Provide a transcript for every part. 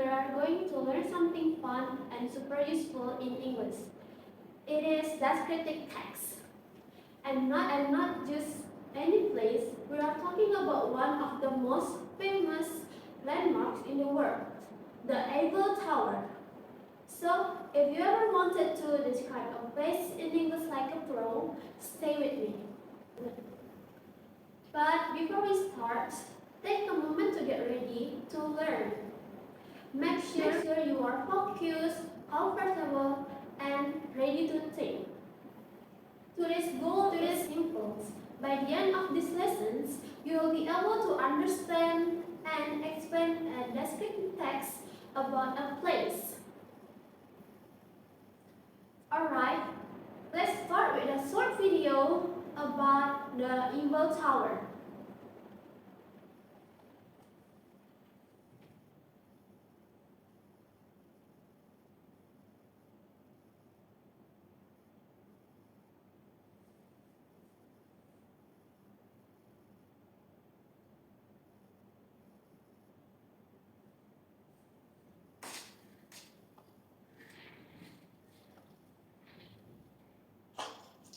are going to learn something fun and super useful in English. It is descriptive text. And not just any place. We are talking about one of the most famous landmarks in the world, the Eiffel Tower. So, if you ever wanted to describe a place in English like a pro, stay with me. But before we start, take a moment to get ready to learn. Make sure you are focused, comfortable, and ready to think. Today's goal is simple. By the end of these lessons, you will be able to understand and explain a descriptive text about a place. Alright, let's start with a short video about the Eiffel Tower.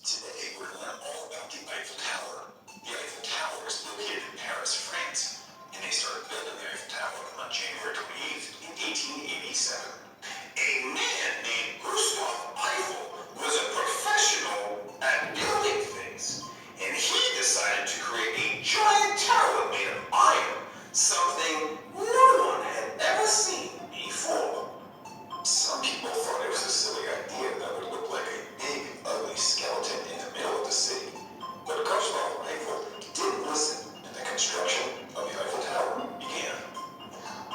Today, we're going to learn all about the Eiffel Tower. The Eiffel Tower is located in Paris, France, and they started building the Eiffel Tower on January 28th in 1887. A man named Gustave Eiffel was a professional at building things, and he decided to create a giant tower made of iron, something no one had ever seen before. Some people thought it was a silly idea that would look like a big, ugly skeleton in the middle of the city. But Gustave Eiffel didn't listen, and the construction of the Eiffel Tower began.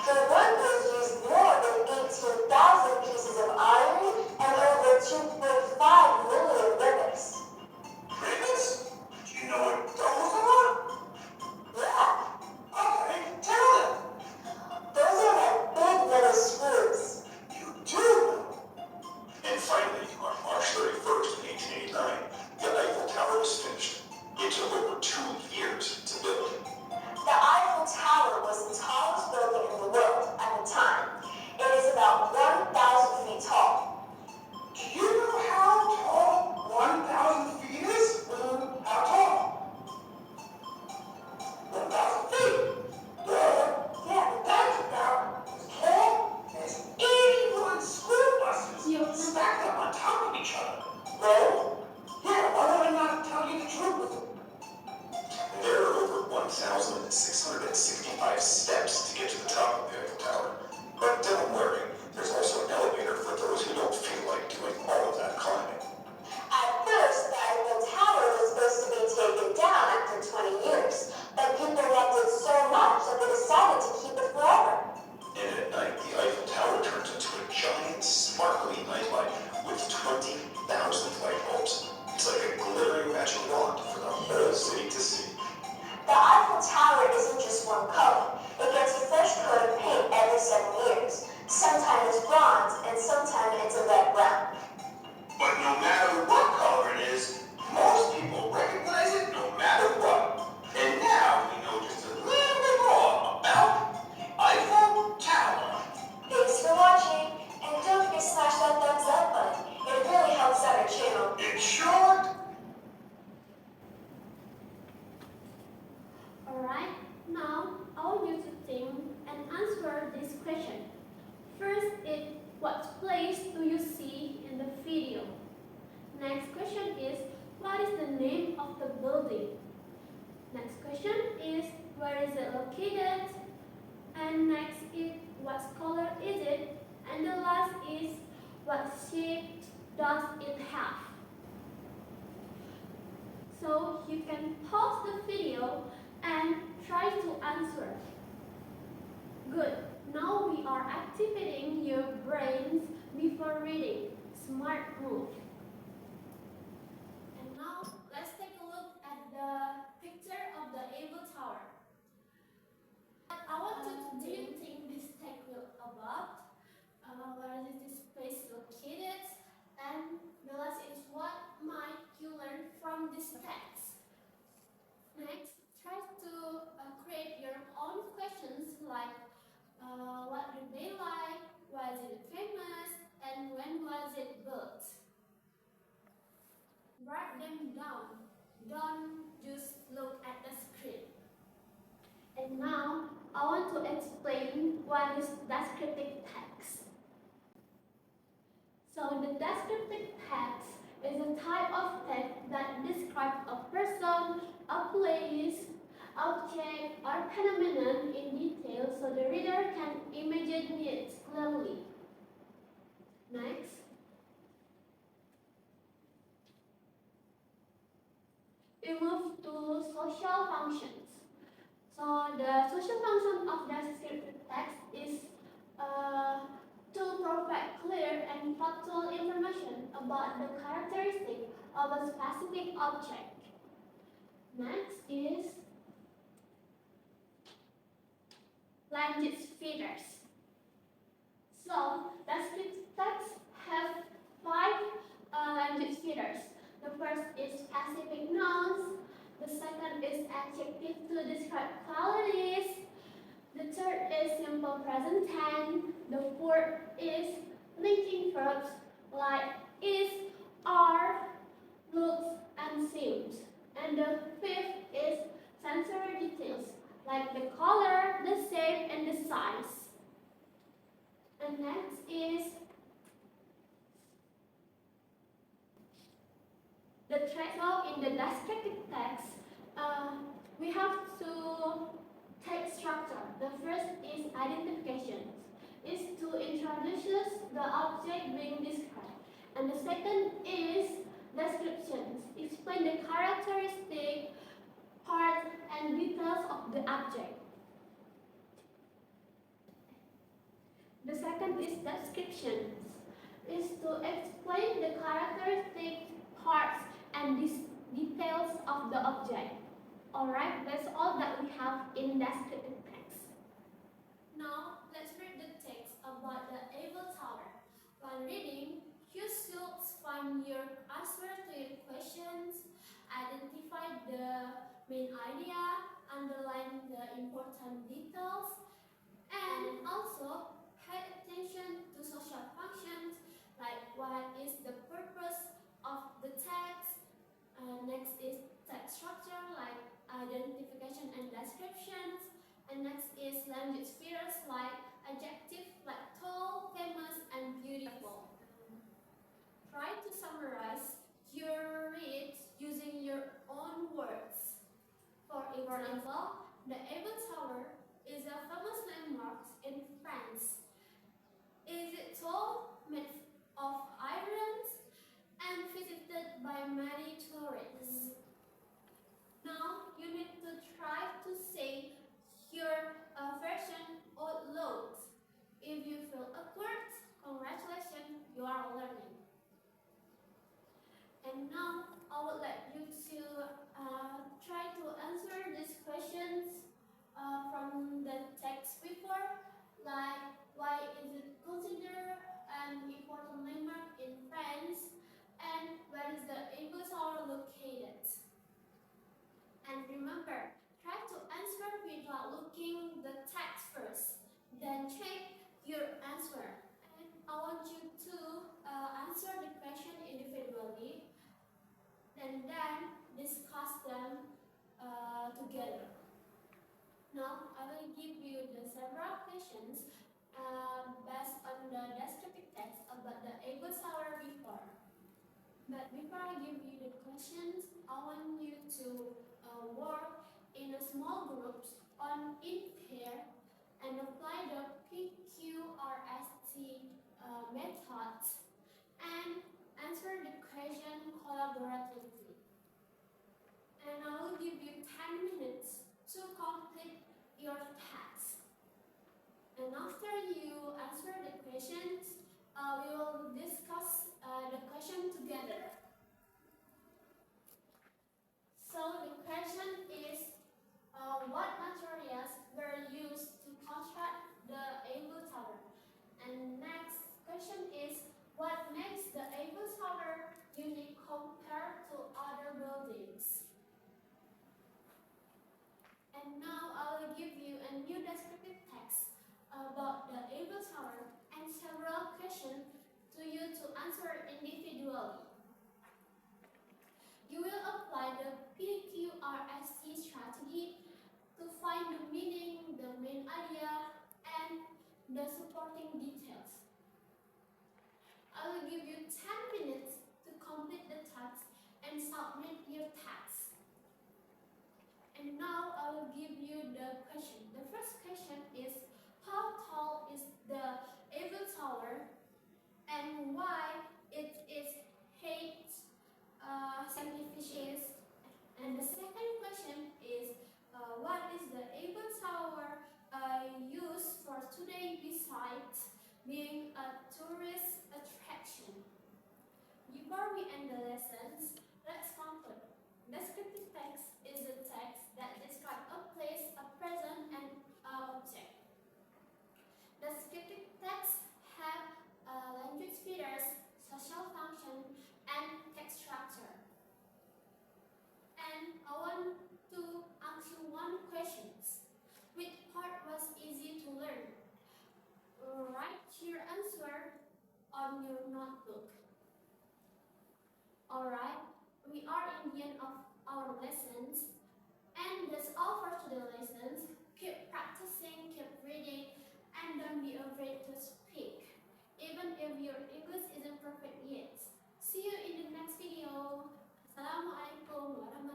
The workers used more than 18,000 pieces of iron and over 2.5 million rivets. Rivets? Do you know what those are? Yeah, Okay, tell them. those are like big metal screws. You do. And finally, on March 31st, 1889, the Eiffel Tower was finished. It took over 2 years to build. The Eiffel Tower was the tallest building in the world at the time. It is about 1,000 feet tall. Do you know how tall 1,000 feet is? How tall? 1,000 feet. Yeah, That's about as tall as 81 school buses stacked up on top of each other. really? Yeah, why would I not tell you the truth? There are over 1,665 steps to get to the top of the Eiffel Tower. But don't worry, there's also an elevator for those who don't feel like doing all of that climbing. At first, the Eiffel Tower was supposed to be taken down after 20 years, but people loved it so much that they decided to keep it forever. And at night, the Eiffel Tower turns into a giant, sparkly nightlight with 20,000 light bulbs. It's like a glittering magic wand for the whole city to see. The Eiffel Tower isn't just one color. It gets a fresh coat of paint every 7 years. Sometimes it's bronze, and sometimes it's a red brown. But no matter what color it is, most people recognize it no matter what. And now we know just a little bit more about the Eiffel Tower. Thanks for watching, and don't forget to smash that thumbs up button. It really helps out our channel. In short, Alright, now I want you to think and answer this question. First is, what place do you see in the video? Next question is, what is the name of the building? Next question is, where is it located? And next is, what color is it? And the last is, what shape does it have? So you can pause the video and try to answer. Good. Now we are activating your brains before reading. Smart move. And now let's take a look at the picture of the Eiffel Tower. I want to do you think this text will about? Where is this place located? And the last is, what might you learn from this text? Next, try to create your own questions like what what do they like, was it famous, and when was it built? Write them down. Don't just look at the screen. And now, I want to explain what is descriptive text. So the descriptive text is a type of text that describes a person, a place, object, or phenomenon in detail so the reader can imagine it clearly. Next. We move to social functions. So the social function of descriptive text is to provide clear and factual information about the characteristic of a specific object. Next is language features. So descriptive text have 5 language features. The first is specific nouns. The second is adjective to describe qualities. The third is simple present tense. The fourth is linking verbs like is, are, looks, and seems. And the fifth is sensory details like the color, the shape, and the size. And next is the thread. So in the descriptive text, we have to take structure. The first is identification. Is to introduce the object being described. And the second is descriptions. Explain the characteristic, parts, and details of the object. The second is descriptions. Is to explain the characteristic, parts, and details of the object. Alright, that's all that we have in descriptive text. Now, let's read the text about the Eiffel Tower. While reading, you should find your answer to your questions, identify the main idea, underline the important details, and also pay attention to social functions like what is the purpose of the text. Next is text structure like identification and descriptions. And next is language features like adjective like tall, famous, and beautiful. Try to summarize your read using your own words. For example, the Eiffel Tower is a famous landmark in France. Is it tall, made of iron, and visited by many tourists? Now you need to try to say your version out loud. If you feel awkward, congratulations, you are learning. And now I would like you to try to answer these questions from the text before, like why is it considered an important landmark in France, and where is the Eiffel Tower located? And remember, try to answer without looking the text first, then check your answer. And I want you to answer the question individually and then discuss them together. Now, I will give you the several questions based on the descriptive text about the Eiffel Tower before. But before I give you the questions, I want you to work in a small groups in pair and apply the PQRST method and answer the question collaboratively. And I will give you 10 minutes to complete your task. And after you answer the questions, we will discuss the question together. So the question is, what materials were used to construct the Eiffel Tower? And next question is, what makes the Eiffel Tower unique compared to other questions to you to answer individually. You will apply the PQRST strategy to find the meaning, the main idea, and the supporting details. I will give you 10 minutes to complete the task and submit your task. And now I will give you the question. The first question is, how tall is the Eiffel Tower and why it is height significance? And the second question is, what is the Eiffel Tower used for today besides being a tourist attraction? Before we end the lessons, let's conclude. Descriptive text is a text that describes a place, a person, and an object. Descriptive texts have language features, social function, and text structure. And I want to ask you one question. Which part was easy to learn? Write your answer on your notebook. Alright, we are in the end of our lessons. And that's all for today's lessons. Keep practicing, keep reading, and don't be afraid to speak, even if your English isn't perfect yet. See you in the next video. Assalamualaikum warahmatullahi wabarakatuh.